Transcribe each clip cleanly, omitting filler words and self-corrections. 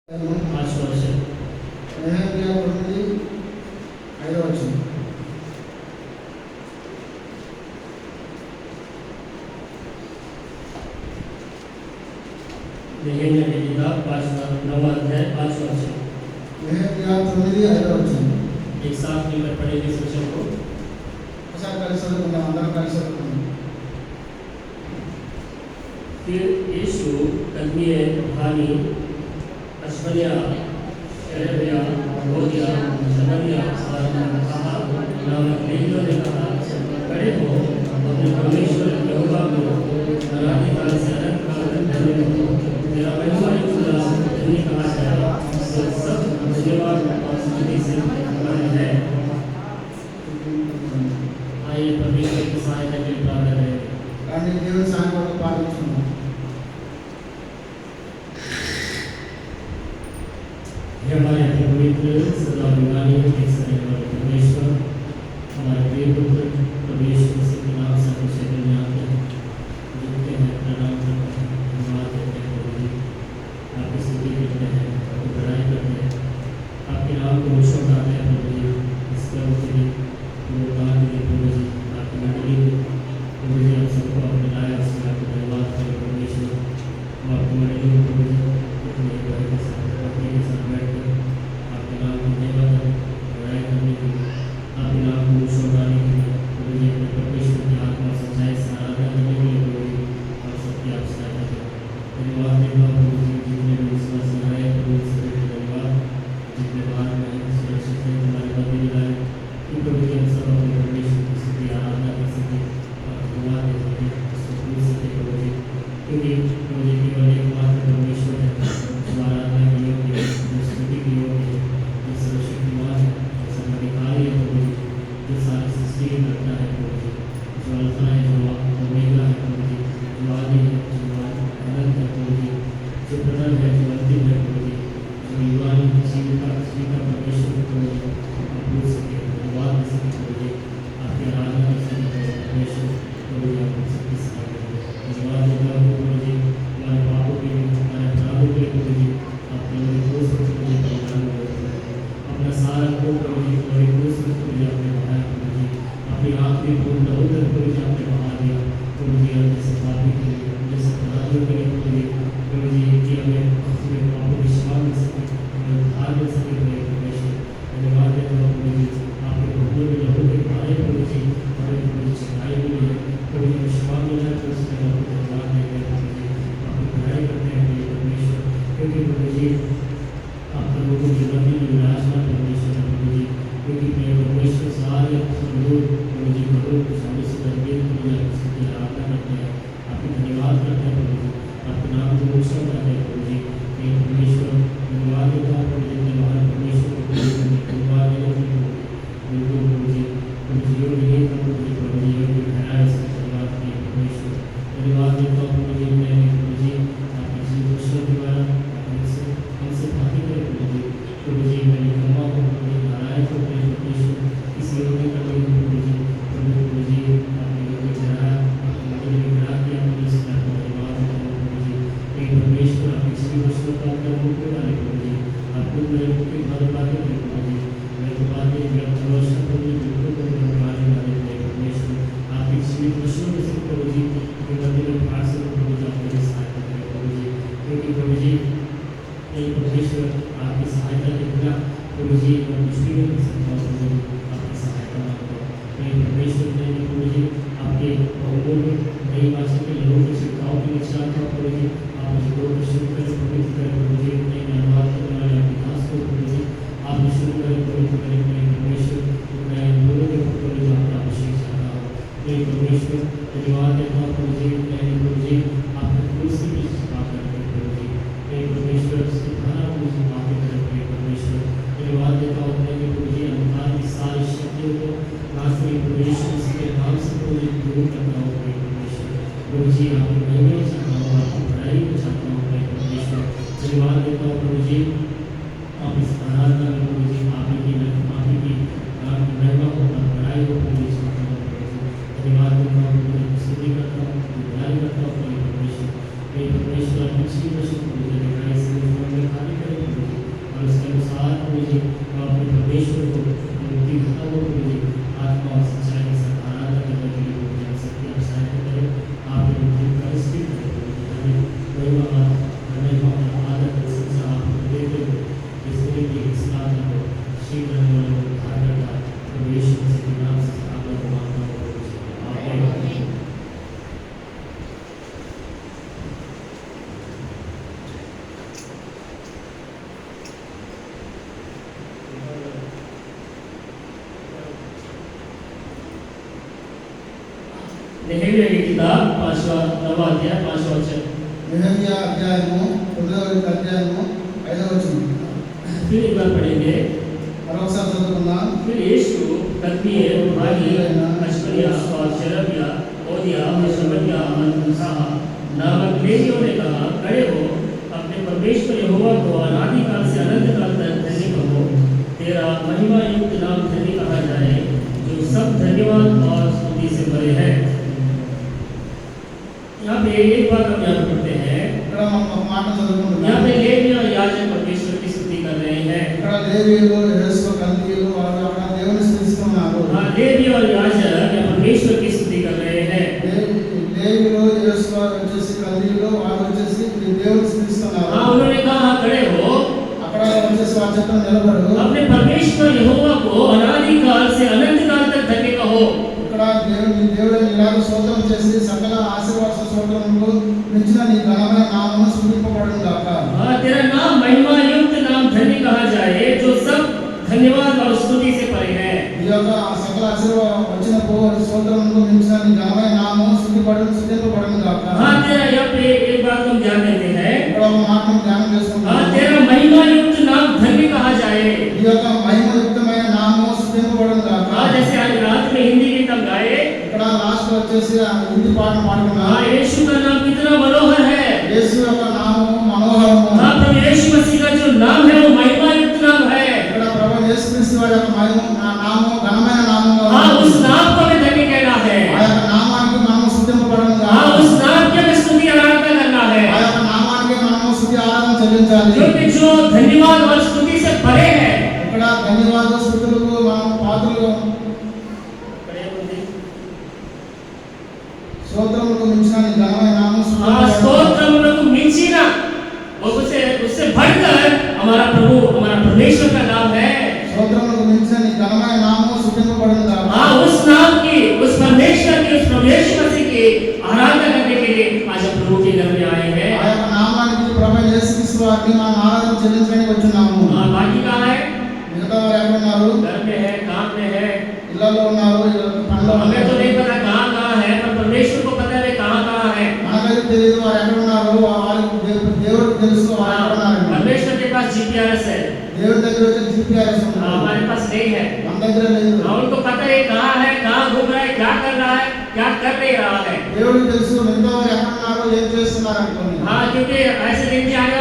ఆశీర్వచనం. నెహెమ్యా 9:5. నెహెమ్యా की किताब 9वां अध्याय 5वां वचन। నెహెమ్యా 9:5. एक साथ मिलकर पढ़ेंगे इस वचन को। ఒకసారి కలిసి చదువుకుందాం, అందరం కలిసి చదువుకుందాం. फिर यीशु कदमिय हानि अश्वर्या शेरेबिया बोधिया शमरिया कहा नामक लेवियों ने कहा, खड़े हो, अपने परमेश्वर यहोवा को अनादि काल से अनंत काल तक धन्य हो। तेरा महिमा खुदा धन्य कहा जाए, तो सब धन्यवाद और स्तुति से बना है। आइए परमेश्वर की सहायता के लिए प्रार्थना करें। కానీ దేవుని సహాయం కొరకు ప్రార్థిస్తున్నాం. हे हमारे पवित्र सदा विज्ञानी परमेश्वर, हमारे प्रिय पुत्र परमेश्वर मसीह के नाम से हम शरण में आते हैं, झुकते हैं, प्रणाम करते हैं, धन्यवाद देते हैं प्रभु जी। आपकी स्तुति करते हैं, आपकी बड़ाई करते हैं, आपके नाम को ऊंचा उठाते हैं प्रभु जी। इस कर्म के लिए योगदान के लिए प्रभु जी, आपकी मंडली को प्रभु जी हम सबको अपने लायक से आपको धन्यवाद करें परमेश्वर। हम आपकी मंडली को प्रभु जी अपने घर के साथ अपने के साथ बैठ कर आपके नाम को धन्यवाद बड़ाई करने के लिए, आपके नाम को ऊंचा उठाने के लिए प्रभु जी, अपने परमेश्वर की आत्मा सच्चाई से आराधना करने के लिए प्रभु जी और सबकी आप सहायता करें। धन्यवाद देना प्रभु जी, जितने भी विश्वासी आए प्रभु जी सभी को धन्यवाद, जितने बाहर में सुरक्षित है हमारे बंदी मिलाए कि प्रभु जी हम सब अपने परमेश्वर की स्तुति आराधना कर सकें और धन्यवाद दे सकें, उसको भूल सकें प्रभु जी, क्योंकि प्रभु जी केवल एकमात्र परमेश्वर है जो आराधना के योग्य है, जो स्तुति के योग्य है, जो सर्वशक्तिमान है, जो सर्वाधिकारी है प्रभु जी, जो सारी सृष्टि में करता है प्रभु जी, जो अल्फा है, जो ओमेगा है प्रभु जी, जो आदि है, जो अनंत है प्रभु जी, जो प्रथम है, जो अंतिम है प्रभु जी, जो युवान जीविका परमेश्वर प्रभु जी आप भूल सके, धन्यवाद दे सके प्रभु जी, आपकी आराधना कर सके परमेश्वर प्रभु जी, आप सबकी सहायता करें। धन्यवाद देता हूँ प्रभु जी, हमारे पापों के लिए, हमारे अपराधों के लिए प्रभु जी, आपके लोग क्रूस पर प्रभु जी बलिदान हुए प्रभु जी, अपना सारा को प्रभु जी लोग क्रूस पर प्रभु जी आपने बढ़ाया प्रभु जी, अपनी आखिरी पूर्ण दौलत प्रभु जी आपने बढ़ा दिया प्रभु जी, हम जैसे पापी के लिए, जैसे अपराधियों के लिए प्रभु जी कि हमें अपने पापों की क्षमा मिल सके, हमें उद्धार मिल सके परमेश्वर। धन्यवाद देता हूँ प्रभु जी, आपके प्रभु के लहू के पाए प्रभु जी, हमें प्रभु जी चढ़ाई मिली है प्रभु जी, क्षमा मिला है तो उसमें आपको धन्यवाद देते हैं प्रभु जी, आपकी बढ़ाई करते हैं परमेश्वर, क्योंकि प्रभु जी आप लोगों को जीवन में विराजमान परमेश्वर है प्रभु जी, क्योंकि परमेश्वर सारे लोग प्रभु जी बड़ों को सामने से करके प्रभु जी आपकी स्तुति आराधना करते हैं, आपकी धन्यवाद करते हैं प्रभु जी, आपके नाम को ऊंचा करते हैं प्रभु जी। हे परमेश्वर धन्यवाद देता हूँ प्रभु जी, महान परमेश्वर को धन्यवाद देता हूँ बिल्कुल प्रभु जी, प्रभु जी योग नहीं था प्रभु जी, प्रभु जी योग ठहराया इसका धन्यवाद किया परमेश्वर। धन्यवाद देता हूँ प्रभु जी, मैं प्रभु जी आपके जीव दूसरों के द्वारा हमसे बातें करें प्रभु जी, मेरी क्षमा को प्रभु जी, नारायण को परमेश्वर इस योग में करते हुए प्रभु जी, प्रभु जी आपने योग ठहराया, आपने मंदिर में खड़ा किया प्रभु जी, आपको धन्यवाद देता हूँ प्रभु जी। हे परमेश्वर आपके सभी वचनों का अपना मुख में डाले प्रभु जी, आप खुद मेरे मुख की बात बातें करें प्रभु जी, मेरे को बातें मेरा भरोसा प्रभु जी बिल्कुल प्रभु धन्यवाद डाले परमेश्वर, आपके सभी वचनों में से प्रभु जी अपने मंदिर में पास से प्रभु जी आप मेरी सहायता करें प्रभु जी, क्योंकि प्रभु जी हे परमेश्वर आपकी सहायता के बिना प्रभु जी मैं कुछ भी नहीं कर सकता प्रभु जी, आपकी सहायता मांगता हूँ। हे परमेश्वर ने प्रभु जी आपके बहुमूल्य नई भाषा के लोगों के शिक्षाओं के लिए चाहता हूँ प्रभु जी, आप मुझे लोग शुरू करें पवित्र करें प्रभु जी, नई धन्यवाद करने वाले आपके दास को प्रभु जी आप शुरू करें पवित्र करें परमेश्वर, मैं लोगों के प्रभु जी आपका अभिषेक चाहता हूँ। हे परमेश्वर धन्यवाद देता हूँ प्रभु जी, प्रभु जी आपके क्रूस की कृपा करते हैं प्रभु जी। हे परमेश्वर सिखाना प्रभु जी बातें करें परमेश्वर। धन्यवाद देता हूँ प्रभु जी, अंधकार की सारी शक्तियों को नासरी परमेश्वर के नाम से प्रभु जी दूर करता हूँ परमेश्वर। प्रभु जी आपकी महिमा चाहता हूँ, आपकी बढ़ाई को चाहता हूँ परमेश्वर। धन्यवाद देता हूँ प्रभु जी, आप इस आराधना में प्रभु जी आप ही की महिमा को और बढ़ाई को प्रभु जी चाहता हूँ प्रभु जी। धन्यवाद देता हूँ प्रभु जी, स्तुति करता हूँ, बढ़ाई करता हूँ परमेश्वर। हे परमेश्वर आप अच्छी वचन प्रभु जी दिखाई से खाली करें नेहमिया की किताब 5वां अध्याय 5वां वचन। నెహెమ్యా అధ్యాయము 9వ అధ్యాయము 5వ వచనం. फिर एक बार पढ़ेंगे। మరొకసారి చదువుకుందాం. फिर यीशु कदमिये भाई अशबरिया और शेरबिया ओदिया और शमरिया और मूसा नामक लेवियों ने कहा, खड़े हो, अपने परमेश्वर यहोवा को अनादि काल से अनंत काल तक धन्य कहो। तेरा महिमा युक्त नाम धन्य कहा जाए, जो सब धन्यवाद और स्तुति से भरे हैं। यहाँ पे एक बात हम याद करते हैं, ఇక్కడ మనం ఒక మాట చదువుకుంటున్నాం. यहाँ पे लेवी और याजक परमेश्वर की स्तुति कर रहे हैं। ఇక్కడ లేవీయులు, యేసు కల్దీయులు వాళ్ళు అక్కడ దేవుని స్తుతిస్తున్నారు. हाँ, लेवी और याजक परमेश्वर की स्तुति कर रहे हैं। లేవీయులు, యేసు వచ్చేసి కల్దీయులు వాళ్ళు వచ్చేసి దేవుని స్తుతిస్తున్నారు. हाँ, उन्होंने कहा, खड़े हो, అక్కడ వచ్చేసి వారి చెత్త నిలబడు. अपने परमेश्वर यहोवा को अनादि काल से अनंत काल तक धन्य कहो। ఇక్కడ దేవుడిని ఇలాగ స్తోత్రం చేసి సకల ఆశీర్వాద స్తోత్రములు మించిన నీ ఘనమైన నామమును స్తుతింపబడును గాక. हाँ, तेरा नाम महिमा युक्त नाम धन्य कहा जाए, जो सब धन्यवाद और स्तुति से परे है। ఈ యొక్క సకల ఆశీర్వాదం వచ్చిన స్తోత్రములు మించిన నీ ఘనమైన నామమును స్తుతింపబడును గాక. हाँ, तेरा यहाँ पे एक बात हम ध्यान देते हैं। ఇక్కడ ఒక మాటను ధ్యానం చేసుకుంటాం. हाँ, तेरा महिमा युक्त नाम धन्य कहा जाए। ఈ యొక్క మహిమయుక్తమైన నామము స్తుతింపబడును గాక. हाँ, जैसे आज रात में हिंदी गीत हम गाए, ఇక్కడ లాస్ట్ వచ్చేసి ఆ హిందీ పాట పాడుకున్నాం. हाँ, यीशु का नाम कितना मनोहर है। యేసు యొక్క నామము మనోహరము. हाँ, प्रभु यीशु मसीह का जो नाम है वो महिमा युक्त नाम है। ఇక్కడ ప్రభు యేసుక్రీస్తు వారి యొక్క నామము ఘనమైన నామము. हाँ, उस नाम को हमें धन्य कहना है। ఆ యొక్క నామానికి మనము స్తుతింపబడును గాక. हाँ, उस नाम की हमें स्तुति आराधना करना है, ఆ యొక్క నామానికి మనము స్తుతి ఆరాధన చెల్లించాలి. क्योंकि जो धन्यवाद और स्तुति से परे है। ఇక్కడ ధన్యవాద స్తుతులకు మనం పాత్రలు స్తోత్రములకు మించిన నీ ఘనమైన నామము हाँ, स्तोत्रमुలకు మించిన उससे बढ़कर हमारा प्रभु हमारा परमेश्वर का नाम है। స్తోత్రములకు మించిన నీ ఘనమైన నామము స్తుతింపబడును గాక. हाँ, उस नाम की, उस परमेश्वर की, उस प्रभु यीशु मसीह की आराधना करने के लिए आज हम प्रभु के घर में आए हैं। ఆ యొక్క నామానికి ప్రభు యేసుక్రీస్తు వారిని మనం ఆరాధన చెల్లించడానికి వచ్చున్నాము. हाँ, बाकी कहाँ है? మిగతా వారు ఎక్కడ ఉన్నారు? घर में है, काम में है, ఇళ్లలో ఉన్నారు, పనిలో हमें तो ఉన్నారు. नहीं पता कहाँ कहाँ है, पर परमेश्वर को पता है कहाँ कहाँ है। మనకైతే తెలియదు వారు ఎక్కడ ఉన్నారు. వారికి దేవుడికి తెలుసు వారు ఎక్కడ ఉన్నారు. परमेश्वर के पास जीपीआरएस है, దేవుడి దగ్గర వచ్చి జీపీఆర్ఎస్ ఉంది. हमारे पास नहीं है। మన దగ్గర లేదు. उनको पता है कहाँ है, कहाँ घूम रहा है, क्या कर रहा है, क्या कर नहीं रहा है। దేవుడికి తెలుసు మిగతా వారు ఎక్కడ ఉన్నారు, ఏం చేస్తున్నారు అనుకోని. हाँ, क्योंकि ऐसे दिन भी आएगा,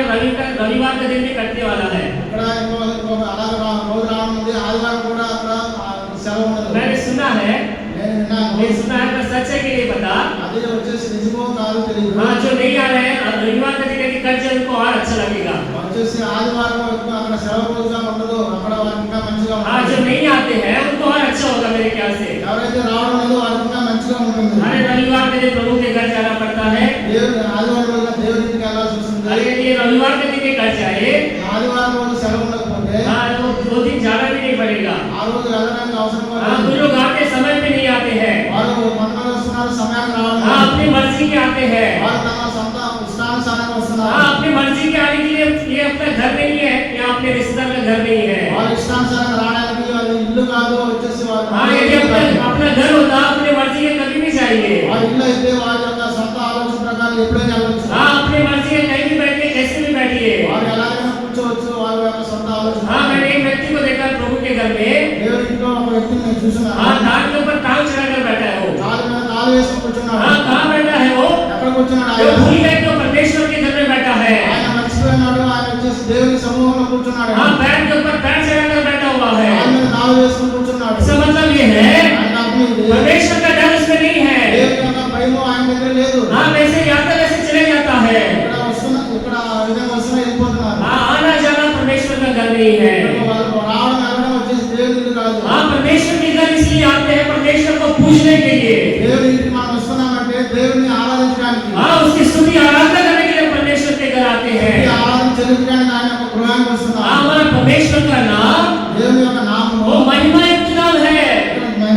रविवार का दिन भी कटने वाला है। ఇక్కడ అలాగే రోజు రానుంది. ఆదివారం కూడా అక్కడ సెలవు ఉండదు. मैंने सुना है, నేను విన్నాను. ये सुना है, पर सच है कि नहीं पता। అది వచ్చేసి నిజమో కాదు తెలియదు. हाँ, जो नहीं आ रहे हैं, रविवार का दिन यदि कट जाए उनको और अच्छा लगेगा। వచ్చేసి ఆదివారం వరకు అక్కడ సెలవు రోజుగా ఉండదు. అక్కడ వారికి ఇంకా మంచిగా हाँ, जो ఉంటుంది. नहीं आते हैं उनको और अच्छा होगा मेरे ख्याल से। ఎవరైతే రావడం లేదో వారికి ఇంకా మంచిగా ఉంటుంది. हर रविवार के दिन प्रभु के घर जाना पड़ता है, దేవుడు ఆదివారం రోజున దేవుడి ఇంటికి వెళ్ళాల్సి వస్తుంది. अगर यदि रविवार के दिन ही कट जाए, ఆదివారం రోజు సెలవు ఉండకపోతే हाँ, तो 2 दिन जाना भी नहीं पड़ेगा। ఆ రోజు వెళ్ళడానికి అవసరం हाँ, లేదు. कुछ लोग आते समय पे नहीं आते हैं। వారు కొంతమంది వస్తున్నారు, సమయానికి రావడం हाँ, లేదు. अपनी मर्जी के आते हैं। వారు తమ సొంత ఇష్టానుసారంగా వస్తున్నారు. हाँ, अपनी मर्जी के आने के लिए ये अपना घर नहीं है, या अपने रिश्तेदार का घर नहीं है। వారి ఇష్టానుసారంగా రావడానికి అది ఇల్లు కాదు. వచ్చేసి వారు हाँ, यदि अपना घर होता अपनी मर्जी के कभी भी चाहिए। వారి ఇల్లు అయితే వారి యొక్క సొంత ఆలోచన ప్రకారం ఎప్పుడైనా వెళ్ళవచ్చు. हाँ, अपनी मर्जी के कहीं भी बैठिए, कैसे भी बैठिए। వారు ఎలాగైనా కూర్చోవచ్చు. వారి యొక్క సొంత ఆలోచన. हाँ, मैंने एक व्यक्ति को देखा प्रभु के घर में, దేవుడి ఇంట్లో ఒక వ్యక్తిని నేను చూస్తున్నాను. हाँ, टांग के ऊपर टांग चढ़ाकर बैठा है वो। కాలు మీద కాలు వేసి కూర్చున్నాడు. हाँ, कहाँ बैठा है वो? ఎక్కడ కూర్చున్నాడు जो ఆయన? भूल गए तो परमेश्वर के घर में बैठा है। ఆయన మర్చిపోయినాడు. ఆయన వచ్చేసి దేవుని సమూహంలో కూర్చున్నాడు. हाँ, पैर के ऊपर पैर चढ़ाकर बैठा हुआ కాలు है। మీద కాలు వేసుకుని కూర్చున్నాడు. इसका मतलब ये है ఆయన అర్థం ఇది. परमेश्वर का डर उसमें नहीं है। దేవుని యొక్క భయం ఆయన దగ్గర లేదు. हाँ, वैसे आता वैसे चले जाता है। ఇక్కడ ఆ విధంగా వస్తున్నా వెళ్ళిపోతున్నారు. हाँ, आना जाना परमेश्वर का घर नहीं है। వాళ్ళు రావడం వెళ్ళడం వచ్చేసి దేవుని ఇల్లు కాదు. हाँ, परमेश्वर के घर इसलिए आते हैं परमेश्वर को पूजने के लिए। దేవుని ఇంటికి మనం వస్తున్నామంటే దేవుని ఆరాధించడానికి. हाँ, उसकी स्तुति आराधना करने के लिए परमेश्वर के घर आते ఈ हैं। ఆరాధన చెల్లించడానికి ఆయన యొక్క గృహానికి వస్తున్నారు. हाँ, हमारा परमेश्वर का नाम దేవుని యొక్క నామము वो महिमा युक्त नाम है।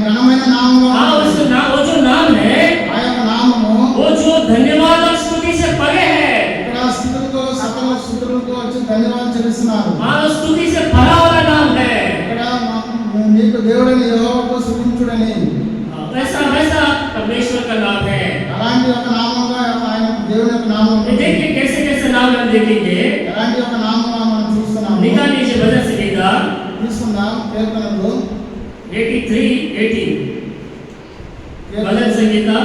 ఘనమైన నామము. हाँ, उस नाम, वो जो नाम है ఆ యొక్క నామము वो जो धन्यवाद और स्तुति से परे है। ఇక్కడ స్థుతులతో సకల స్థుతులతో వచ్చి ధన్యవాదాలు చెల్లిస్తున్నారు. हाँ, स्तुति से भरा हुआ नाम है। ఇక్కడ మీకు దేవుడని యెహోవాకు స్తుతించుడని वैसा वैसा परमेश्वर का नाम भजन संहिता తీసుకుందాం కీర్తనలు 83:18 भजन संहिता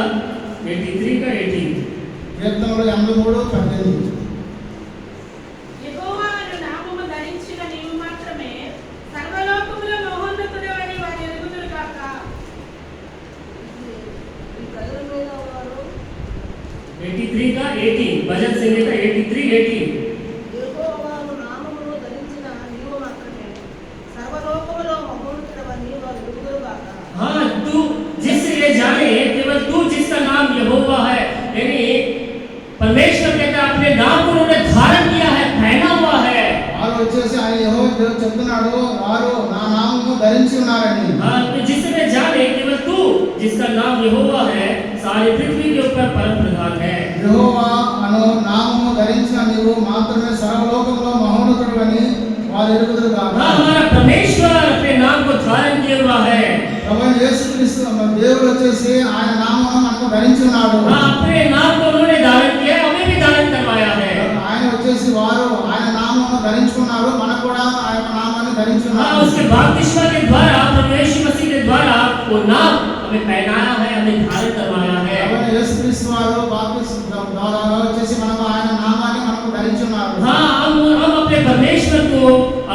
83 का 18 కీర్తనలు 83:18 యెహోవా అను నామము ధరించిన నీవు మాత్రమే సర్వలోకములో మహోన్నతుడవని వారు ఎరుగుదురు గాక. ఈ ప్రజల మీద వారు 83 का 18 भजन संहिता 83:18 యెహోవాను నామమును ధరించిన నీవు మాత్రమే సర్వలోకములో మహోన్నతుడవని వారు ఎరుగుదురుగాక. हाँ, तू जिससे ये जाने केवल तू जिसका नाम यहोवा है, यानी परमेश्वर कहता है अपने नाम को उन्होंने धारण किया है, पहना हुआ है। వారు వచ్చేసి ఆయన యెహోవా దేవుడు చెప్తున్నాడు వారు నా నామమును ధరించి ఉన్నారని. हाँ, तो जिसने जाने केवल तू जिसका नाम यहोवा है, सारी पृथ्वी के ऊपर परम प्रधान है। యెహోవా అను నామము ధరించిన నీవు మాత్రమే సర్వలోకంలో మహోన్నతుడని వారు ఎరుగుదురు గాక. हाँ, हमारा परमेश्वर अपने नाम को धारण किया हुआ है। ప్రభువైన యేసుక్రీస్తు మన దేవుడు వచ్చేసి ఆయన నామమును మనకు ధరించి ఉన్నాడు. हाँ, अपने नाम को उन्होंने धारण किया, हमें भी धारण करवाया है। ఆయన వచ్చేసి వారు ఆయన నామమును ధరించుకున్నారు, మనకు కూడా ఆయన నామాన్ని हाँ, ధరించుకున్నారు. उसके बपतिस्मा के द्वारा प्रभु यीशु मसीह के द्वारा वो नाम हमें पहनाया है, हमें धारण करवाया है। ప్రభువైన యేసుక్రీస్తు వారు బాప్తిస్మం ద్వారా వచ్చేసి మనకు ఆయన నామాన్ని మనకు ధరించున్నారు. हाँ, हम अपने परमेश्वर को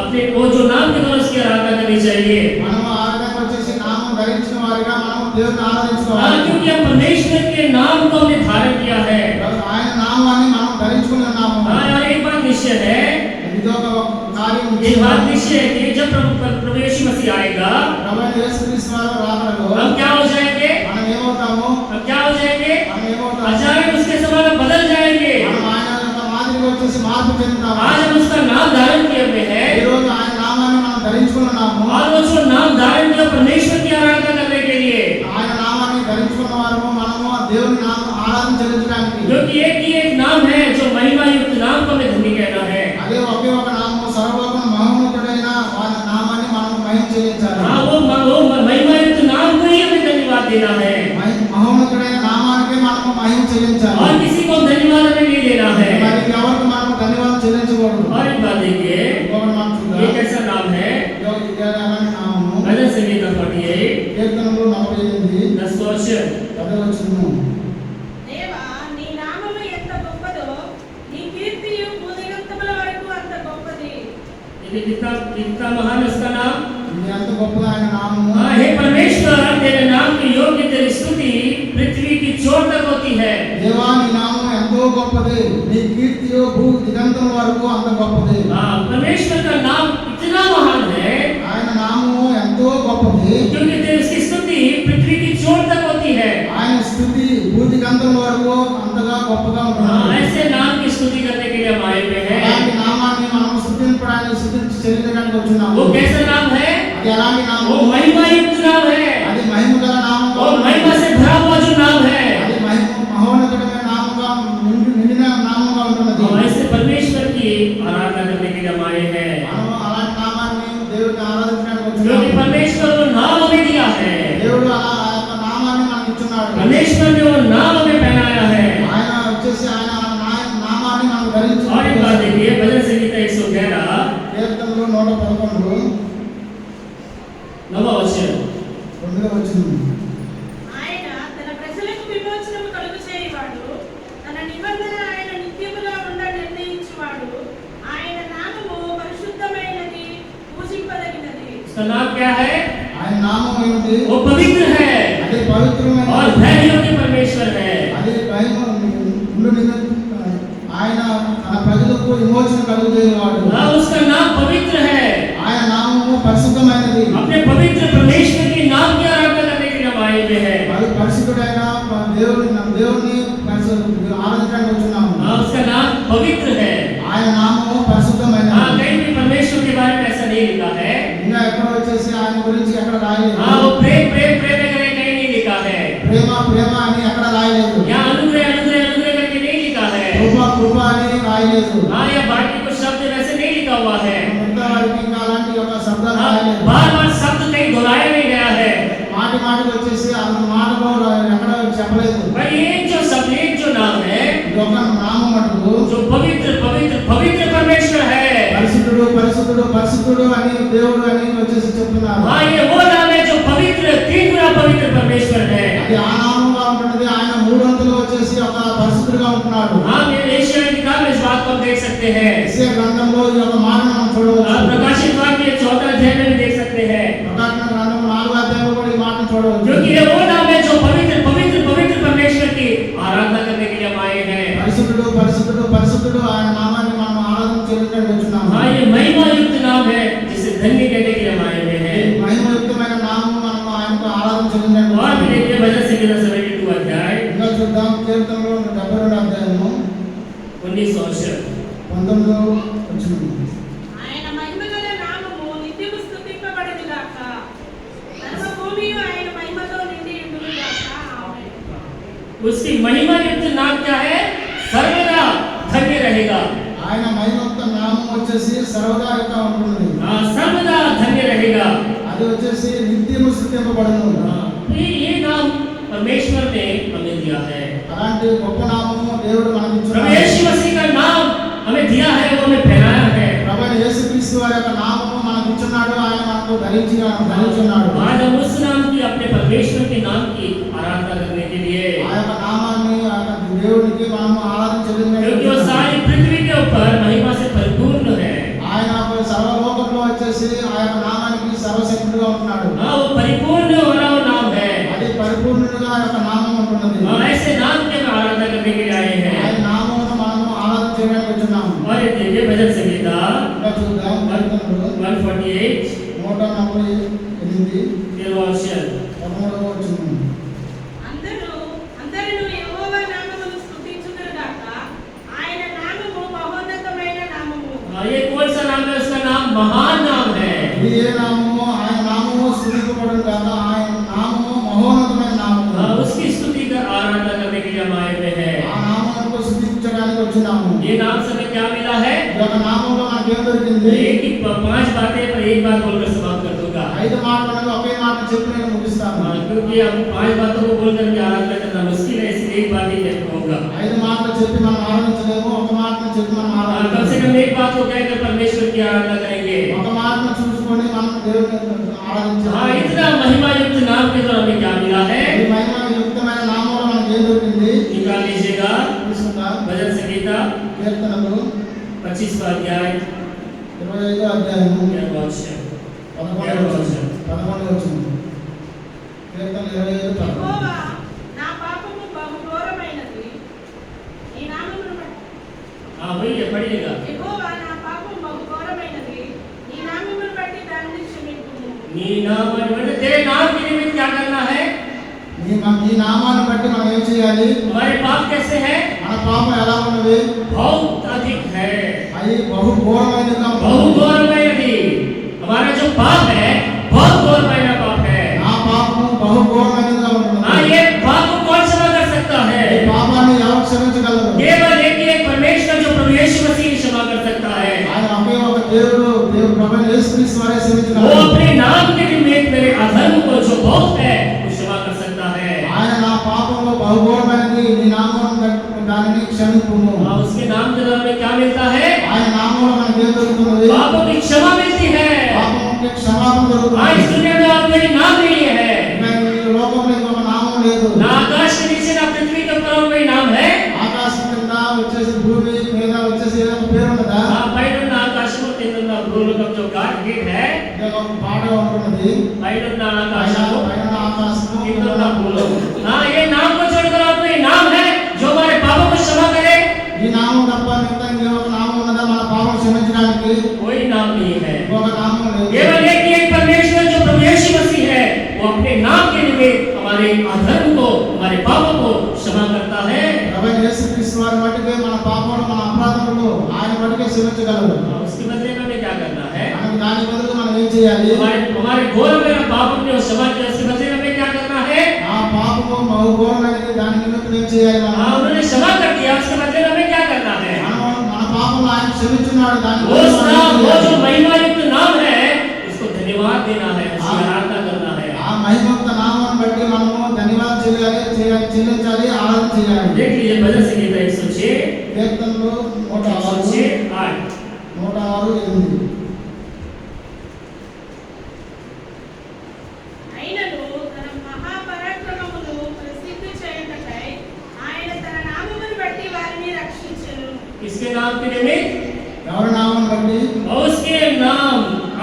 अपने वो जो नाम के द्वारा उसकी आराधना करनी चाहिए। మనం ఆ విధంగా వచ్చేసి నామం ధరించిన వారిగా మనం దేవుని हाँ, ఆరాధించుకోవాలి. क्योंकि हम परमेश्वर के नाम को हमने धारण किया है। ఆయన నామాన్ని మనం ధరించుకుని ఉన్నాము. हाँ, और एक बात निश्चय है, ఇదొక కార్యం. एक बात निश्चय है कि जब प्रभु यीशु मसीह आएगा, ప్రభువైన యేసుక్రీస్తు వారు రాకడలో हम क्या हो जाएंगे? మనం ఏమవుతాము? हम क्या हो जाएंगे? మనం ఏమవుతాము? अचानक उसके समान हम बदल जाएंगे। మనం ఆయన యొక్క మాదిరిగా వచ్చేసి మార్పు చెందుతాము. आज हम उसका नाम धारण किए हुए ఈ हैं, రోజు ఆయన నామాన్ని మనం ధరించుకున్నాము. और वो जो नाम धारण किया परमेश्वर की आराधना करने के लिए, ఆయన నామాన్ని ధరించుకున్న వారము మనము ఆ దేవుని నామం ఆరాధన చెల్లించడానికి. क्योंकि एक ही एक नाम है जो महिमा युक्त नाम को हमें धन्य कहना है। అదే ఒకే ఒక నామము సర్వలోకం మహోన్నతుడైన వారి నామాన్ని మనం మహిమ చెల్లించాలి. हाँ, वो महिमा युक्त नाम को ही हमें धन्यवाद देना है, మహోన్నతుడైన నామానికే మనము మహిమ చెల్లించాలి. और किसी को धन्यवाद हमें नहीं देना है। మరి ఎవరికి మనము ధన్యవాదాలు చెల్లించకూడదు. और एक बात देखिए, ఇంకొకటి మనం చూద్దాం. ये कैसा नाम है? ఇదే నామము भजन संहिता 48 కీర్తనలు 48 10 वचन। 10వ వచనము. దేవా నీ నామము ఎంత గొప్పదో నీ కీర్తియు భూదిగంతముల వరకు అంత గొప్పది. ये कितना महान है उसका नाम। ఇది ఎంత గొప్పది ఆయన నామము. हाँ, हे परमेश्वर, तेरे नाम की योग्य तेरी स्तुति पृथ्वी की चोट तक होती है। దేవా నీ నామం ఎంతో గొప్పది, నీ కీర్తియు భూ దిగంతం వరకు అంత గొప్పది. हाँ, परमेश्वर का नाम इतना महान है ఆయన నామము ఎంతో గొప్పది. क्योंकि तेरी उसकी स्तुति पृथ्वी की चोट तक होती है। ఆయన స్థుతి భూ దిగంతం వరకు అంతగా గొప్పగా हाँ, ఉంటుంది. ऐसे नाम की स्तुति करने के लिए हम आए हुए అలాంటి हैं। నామాన్ని మనం స్తుతించడానికి స్తుతించి చెల్లించడానికి వచ్చినాము. वो कैसा नाम है? అది ఎలాంటి वो నామం? महिमा युक्त नाम है, అది మహిమ గల నామంగా और ఉంది. महिमा से भरा हुआ जो नाम है। అది మహోన్నతమైన నామంగా నిండిన నామంగా ఉంటున్నది. हम ऐसे परमेश्वर की आराधना करने के लिए हम आए हैं, మనం అలాంటి నామాన్ని దేవుడిని ఆరాధించడానికి क्योंकि వచ్చినాము. परमेश्वर वो नाम हमें दिया है। దేవుడు అలా ఆ యొక్క నామాన్ని మనకి ఇచ్చున్నాడు. परमेश्वर ने वो नाम हमें पहनाया है। ఆయన వచ్చేసి ఆయన నామాన్ని మనం ధరించి और एक बात देखिए, भजन संहिता 111 కీర్తనలు 111 9వ वचन। 2వ వచనం. ఆయన తన ప్రజలకు విమోచనము కలుగు చేయువాడు, తన నిబంధన ఆయన నిత్యముగా ఉండ నిర్ణయించువాడు. ఆయన నామము పరిశుద్ధమైనది, పూజింపదగినది. उसका नाम क्या है? ఆయన నామం ఏమిటి? वो पवित्र है అది పవిత్రమైన और भययोग्य परमेश्वर है। అది ఆయన తన ప్రజలకు విమోచన కలుగజేయవాడు. हाँ, उसका नाम पवित्र है। ఆయన నామము పరిశుద్ధమైనది. अपने पवित्र परमेश्वर के नाम की आराधना करने के लिए हम आए हुए हैं। అది పరిశుద్ధుడైన దేవుని ఆరాధించడానికి వచ్చినాము. हाँ, उसका नाम पवित्र है। ఆయన నామము పరిశుద్ధమైనది. हाँ, कहीं भी परमेश्वर के बारे में ऐसा नहीं लिखा है। ఇంకా ఎక్కడ వచ్చేసి ఆయన గురించి ఎక్కడ రాయలేదు. हाँ, वो प्रेम प्रेम प्रेम करके कहीं नहीं लिखा है। ప్రేమ ప్రేమ అని ఎక్కడ రాయలేదు. यहाँ अनुग्रह अनुग्रह अनुग्रह करके नहीं लिखा है। కృప కృప అని రాయలేదు. हाँ, या बाकी कुछ शब्द वैसे नहीं लिखा हुआ है। మిగతా వారికి ఇంకా అలాంటి ఒక శబ్దాలు हाँ, రాయలేదు. बार बार शब्द कहीं दोहराया नहीं गया है। మాటి మాటికి వచ్చేసి ఆ మాటలో ఎక్కడ చెప్పలేదు. पर एक जो शब्द, एक जो नाम है, ఇది ఒక నామం మటుకు जो पवित्र पवित्र पवित्र परमेश्वर है। పరిశుద్ధుడు పరిశుద్ధుడు పరిశుద్ధుడు అని దేవుడు అని వచ్చేసి చెప్తున్నారు. हाँ, ये वो नाम है जो पवित्र, तीन गुना पवित्र परमेश्वर है। అది ఆ నామంగా ఉంటున్నది. ఆయన మూడొంతులు వచ్చేసి ఒక పరిశుద్ధుడుగా ఉంటున్నాడు. हाँ, मेरे एशिया की किताब में इस बात को हम देख सकते हैं। యెషయా గ్రంథంలో ఈ యొక్క మాటను మనం చూడవచ్చు. प्रकाशित वाक्य 14 अध्याय में भी देख सकते हैं। ప్రకటన గ్రంథం 4వ అధ్యాయంలో కూడా ఈ మాటను చూడవచ్చు. क्योंकि ये वो नाम है जो पवित्र पवित्र पवित्र परमेश्वर की आराधना करने के लिए हम आए हैं। పరిశుద్ధుడు పరిశుద్ధుడు పరిశుద్ధుడు ఆయన నామాన్ని మనం ఆరాధన చేయడానికి వచ్చున్నాము. हाँ, ये महिमा युक्त नाम है जिसे धन्य कहने के लिए हम आए हुए हैं। మహిమయుక్తమైన నామం మనం ఆయనకు ఆరాధన చేయడానికి और भी देखिए भजन संहिता 72 अध्याय ఇంకా చూద్దాం. కీర్తనలో 72 అధ్యాయము 19 19వ వచనం. ఆయన మహిమగల నామము నిత్యము స్తుతింపబడును గాక. సర్వభూమియు ఆయన మహిమతో నిండి ఉండును గాక. ఆమేన్. उसकी महिमा युक्त नाम क्या है? सर्वदा धन्य रहेगा। ఆయన మహిమయుక్త నామం వచ్చేసి సర్వదా యొక్క ఉంటుంది. हाँ, सर्वदा धन्य रहेगा। అది వచ్చేసి నిత్యము స్తుతింపబడును. ये नाम परमेश्वर ने हमें दिया है। అలాంటి గొప్ప నామము దేవుడు మనకి प्रभु ఇచ్చాడు. यीशु मसीह का नाम हमें दिया है, वो हमें पहनाया है। ప్రభువైన యేసుక్రీస్తు వారి యొక్క నామము మనకు ఇచ్చున్నాడు. ఆయన మనకు ధరించున్నాడు. आज हम उस नाम की, अपने परमेश्वर के नाम की आराधना करने के लिए, ఆ యొక్క నామాన్ని ఆ యొక్క దేవునికి మనము ఆరాధన क्योंकि वो చేయడానికి सारी पृथ्वी के ऊपर महिमा से परिपूर्ण है। ఆయన సర్వలోకంలో వచ్చేసి ఆ యొక్క నామానికి సర్వశక్తుడుగా ఉంటున్నాడు. हाँ, वो परिपूर्ण वाला वो नाम है। అది పరిపూర్ణుడుగా ఆ యొక్క నామం ఉంటున్నది. हाँ, ऐसे नाम की हम आराधना करने के लिए आए ఆయన हैं। నామమును మనము ఆరాధన చేయడానికి వచ్చున్నాము. और ये देखिए भजन संहिता ఇంకా చూద్దాం. కీర్తనలు 148 148 13 13వ వచనం. అందరూ యెహోవా నామమును స్తుతించుదురు గాక. ఆయన నామము మహోన్నతమైన నామము. हाँ, ये कौन सा नाम है? उसका नाम महान नाम है। ఇది ఏ నామము? ఆయన నామము స్తుతింపబడును గాక. ఆయన నామము మహోన్నతమైన నామము. हाँ, उसकी स्तुति कर आराधना करने के लिए हम आए हुए हैं। ఆ నామమును స్తుతించడానికి వచ్చున్నాము. ये नाम से हमें क्या मिला है? ఈ యొక్క నామంలో మనకి ఏం దొరికింది? एक ही 5 बातें पर एक बात बोलकर समाप्त कर दूंगा। 5 మాటలను ఒకే మాట చెప్పి నేను ముగిస్తాను. हाँ, क्योंकि हम 5 बातों को बोलकर के आराधना करना मुश्किल है, इसलिए एक बात ही मैं कहूँगा। 5 మాటలు చెప్పి మనం ఆరాధించలేము. ఒక మాటను చెప్పి మనం हाँ, कम से ఆరాధించాలి. कम एक बात को कहकर परमेश्वर की आराधना करेंगे। ఒక మాటను చూసుకొని మనం దేవుని हाँ, ఆరాధించాలి. इतना महिमा युक्त नाम के द्वारा हमें क्या मिला है? ఈ మహిమయుక్తమైన నామంలో మనకి ఏం దొరికింది? निकाल लीजिएगा తీసుకుందాం. भजन संहिता కీర్తనలు 25 अध्याय 25వ అధ్యాయము 11 वचन। 11వ వచనం. కీర్తన 25 యెహోవా నా పాపము బహు ఘోరమైనది. నీ నామమును బట్టి हाँ, वही है, पढ़िएगा। యెహోవా నా పాపము బహు ఘోరమైనది. నీ నామమును బట్టి దానిని క్షమించుము. तेरे नाम के निमित्त क्या करना है? ఈ నామాన్ని బట్టి మనం ఏం చేయాలి? हमारे पाप कैसे हैं? మన పాపం ఎలా ఉన్నది? बहुत अधिक है, అది బహు ఘోరమైనదిగా बहुत ఉంది. गौरवमय नदी। हमारा जो पाप है बहुत गौरवमय पाप है। నా పాపము బహు ఘోరమైనదిగా ఉంటుంది. हाँ, ये पाप को कौन क्षमा कर सकता है? ఈ పాపాన్ని ఎవరు క్షమించగలరు? केवल एक ही एक परमेश्वर जो प्रभु यीशु मसीह ही क्षमा कर सकता है। ఆయన ఒకే ఒక దేవుడు ప్రభువైన యేసుక్రీస్తు వారే वो క్షమించగలరు. अपने नाम के निमित्त मेरे अधर्म को जो बहुत है वो क्षमा कर सकता है। ఆయన నా పాపంలో బహు ఘోరమైనది. నీ నామం దానిని క్షమింపుము. हाँ, उसके नाम के द्वारा हमें क्या मिलता है? ఆయన నామంలో మనకి ఏం దొరుకుతున్నది? पापों की क्षमा मिलती है। పాపంకి క్షమాపణ हाँ, దొరుకుతుంది. इस दुनिया में और कोई नाम नहीं है, ఇంకా ఈ లోకంలో ఇంకొక నామం లేదు. ना आकाश के नीचे ना पृथ्वी के ऊपर और कोई नाम है। ఆకాశం కింద వచ్చేసి భూమి మీద వచ్చేసి ఏదో ఒక పేరు ఉన్నదా? हाँ, పైనున్న ఆకాశము కిందున్న భూలోకం जो गाड गेट है, ఇక ఒక పాట ఉంటున్నది. పైనున్న పైన ఆకాశము పైన ఆకాశము किंदुన్న భూలోకం। हाँ, ये नाम को छोड़कर और कोई नाम है जो हमारे पापों को क्षमा करे? ఈ నామం తప్ప మిగతా ఇంకొక నామం ఉన్నదా మన పాపం క్షమించడానికి? कोई नाम नहीं है। ఇంకొక నామం లేదు. केवल एक ही एक परमेश्वर जो प्रभु यीशु मसीह है, वो अपने नाम के निमित्त हमारे अधर्म को, हमारे पापों को क्षमा करता है। ప్రభువైన యేసుక్రీస్తు వారి మట్టుకే మన పాపములు మన అపరాధములు ఆయన మట్టుకే క్షమించగలరు. और उसके बदले में हमें क्या करना है? మనకి దాని బదులు మనం ఏం చేయాలి? हमारे घोर में पाप ने क्षमा किया, उसके बदले में हमें क्या करना है? ఆ పాపము బహు ఘోరమైనది. దాని నిమిత్తం ఏం చేయాలి మనం? हाँ, उन्होंने क्षमा कर दिया, उसके बदले में हमें क्या करना है? మన పాపములు ఆయన క్షమించున్నాడు. దాని वो బదులు మనం नाम, ఏం वो जो చేయాలి? महिमा युक्त नाम है, उसको धन्यवाद देना है, उसकी आराधना करना है। ఆ మహిమయుక్త నామాన్ని బట్టి మనము ధన్యవాదాలు చెల్లించాలి, ఆరాధన చేయాలి. देख लीजिए भजन संहिता 106 కీర్తనలు 106 8 106 8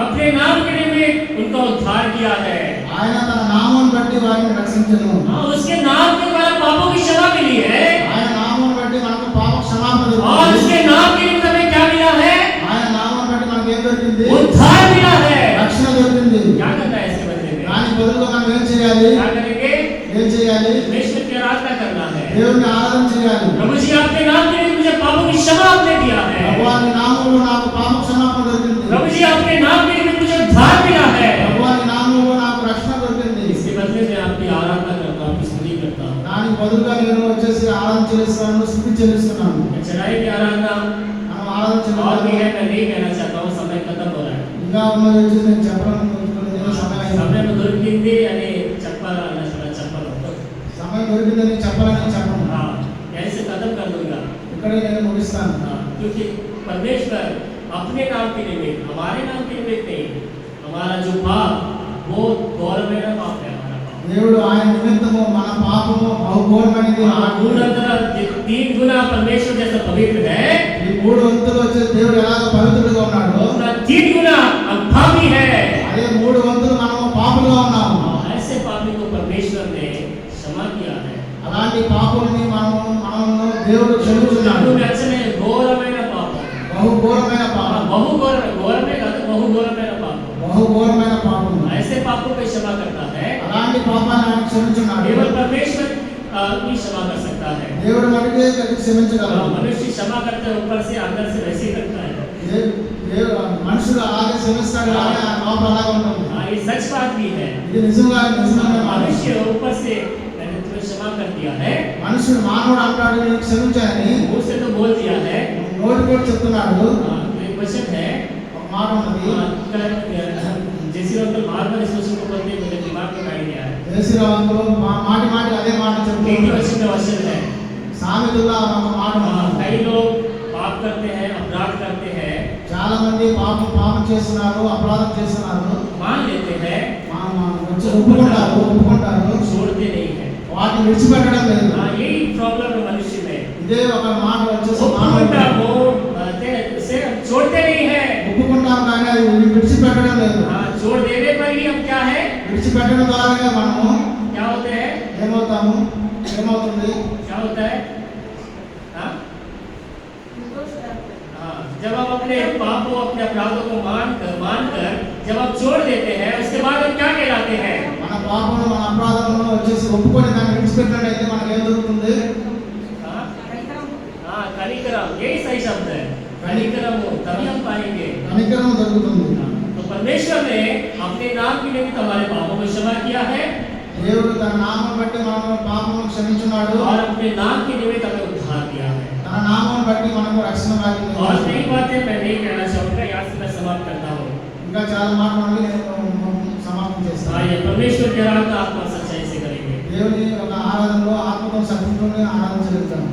अपने नाम के लिए उनका उद्धार किया है। ఆయన తన నామమును బట్టి వారిని రక్షించెను. हाँ, उसके नाम के द्वारा पापों की क्षमा मिली है ఆయన నామమును బట్టి మనకు పాప క్షమాపణ और దొరికింది. उसके नाम के लिए हमें क्या मिला है? ఆయన నామమును బట్టి మనకు ఏం దొరికింది? उद्धार मिला है। రక్షణ దొరికింది. क्या करना है इसके बदले में? దాని బదులుగా మనం ఏం చేయాలి? क्या करेंगे? ఏం చేయాలి? परमेश्वर की आराधना करना है। దేవుని ఆరాధన చేయాలి. प्रभु जी, आपके नाम के लिए मुझे पापों की क्षमा आपने दिया है। ప్రభువాని నామములో నాకు పాప క్షమాపణ దొరికింది. प्रभु जी, आपके नाम के लिए मुझे उद्धार मिला है। ప్రభువాని నామములో నాకు రక్షణ దొరికింది. इसके बदले में आपकी आराधना करता हूँ, आपकी स्तुति करता हूँ। దానికి బదులుగా నేను వచ్చేసి ఆరాధన చేస్తున్నాను, స్తుతి చెల్లిస్తున్నాను. चढ़ाई की आराधना మనం ఆరాధన और भी చేయాలి. है, मैं नहीं कहना चाहता हूँ, समय खत्म हो रहा है। ఇంకా ఉన్నది వచ్చి నేను చెప్పాలనుకుంటున్నాను. సమయం समय में దొరికింది అని చెప్పాలన్నా చెప్పను। సమయం దొరికిందని చెప్పాలని చెప్పను. हाँ, यहीं से खत्म कर दूंगा। ఇక్కడే నేను ముగిస్తాను. हाँ, क्योंकि परमेश्वर अपने नाम के निमित्त, हमारे नाम के निमित्त नहीं, हमारा जो पाप वो गौरवमय पाप है। हमारा पाप దేవుడు ఆయన నిమిత్తము మన పాపము బహుఘోరమైనది. तीन गुना परमेश्वर जैसा पवित्र है, ఈ మూడు వంతులు వచ్చేసి దేవుడు ఎలాగ పవిత్రుడుగా ఉన్నాడు, अपना 3 गुना हम पापी है। అదే మూడు వంతులు మనము పాపులుగా ఉన్నాము. ऐसे पापी को परमेश्वर ने क्षमा किया है। అలాంటి పాపుల్ని మనము దేవుడు క్షమించున్నాడు. अच्छा नहीं, गौरवమైన పాపం, బహుఘోరమైన పాపం, गौरवమైన కాదు, బహుఘోరమైన పాపం। బహుఘోరమైన పాపం. ऐसे पापों को क्षमा करता है, అలాంటి పాపాన్ని ఆయన క్షమించున్నాడు. केवल परमेश्वर ही क्षमा कर सकता है। దేవుడు మటుకే క్షమించగలడు. मनुष्य क्षमा करते हैं ऊपर से, अंदर से वैसे ही करता है। మనుషులు అలాగే క్షమిస్తాడు, అలాగే ఆ పాపం అలాగే ఉంటుంది. हाँ, ये सच बात भी है। ఇది నిజంగానే మాట. मनुष्य ऊपर से मैंने तुम्हें क्षमा कर दिया है, మనుషుడు మానవుడు అంటాడు నేను క్షమించానని, मुंह से तो बोल दिया है। నోటి కూడా చెప్తున్నాడు. हाँ, तो एक वचन है, ఒక మాట ఉన్నది. जैसे अंकल बार-बार इस वचन को पढ़ते मेरे दिमाग में बैठ गया है। యేసురావు మాటి మాటి అదే మాట एक చెప్తూ ही वचन है। సామెతల్లో ఒక మాట ఉన్నది. कई लोग पाप करते हैं, अपराध करते हैं, చాలా మంది పాపం చేస్తున్నారు, అపరాధం చేస్తున్నారు, मान लेते हैं, వచ్చి ఒప్పుకుంటారు, छोड़ते नहीं है। వాటిని విడిచిపెట్టడం లేదు. हाँ, यही प्रॉब्लम है मनुष्य में। ఇదే ఒక మాట వచ్చేసి ఒప్పుకుంటా, మానవుడు से छोड़ते नहीं है। ఒప్పుకుంటాం కానీ అది విడిచిపెట్టడం లేదు. हाँ, छोड़ देने पर ही हम क्या है, విడిచిపెట్టడం ద్వారా మనము क्या होते हैं, ఏమవుతుంది? क्या होता है? हाँ, हाँ, जब हम अपने पापों, अपने अपराधों को मानकर जब हम छोड़ देते हैं, उसके बाद हम क्या कहलाते हैं? మన పాపము మన అపరాధములను వచ్చేసి ఒప్పుకొని దాన్ని విడిచిపెట్టినట్లయితే మనకు ఏం దొరుకుతుంది? हाँ, हाँ, कनिकरम, यही सही शब्द है। कनिकरम हो तभी हम पाएंगे। కనికరం దొరుకుతుంది. तो परमेश्वर ने अपने नाम के निमित्त हमारे पापों को क्षमा किया है దేవుడు తన నామం బట్టి మన పాపములను క్షమించున్నాడు. और अपने नाम के निमित्त हमें उद्धार किया है। తన నామం బట్టి మనకు రక్షణ భాగ్యం और ఇచ్చాడు. नई बातें मैं नहीं कहना चाहूँगा, यहाँ से मैं समाप्त करता हूँ। ఇంకా చాలా మాటలు నేను సమాప్తం చేస్తాను. ये परमेश्वर की आराधना आत्मा सच्चाई से करेंगे। దేవుని ఒక ఆరాధనలో ఆత్మతో సత్యంతో ఆరాధన జరుగుతాం.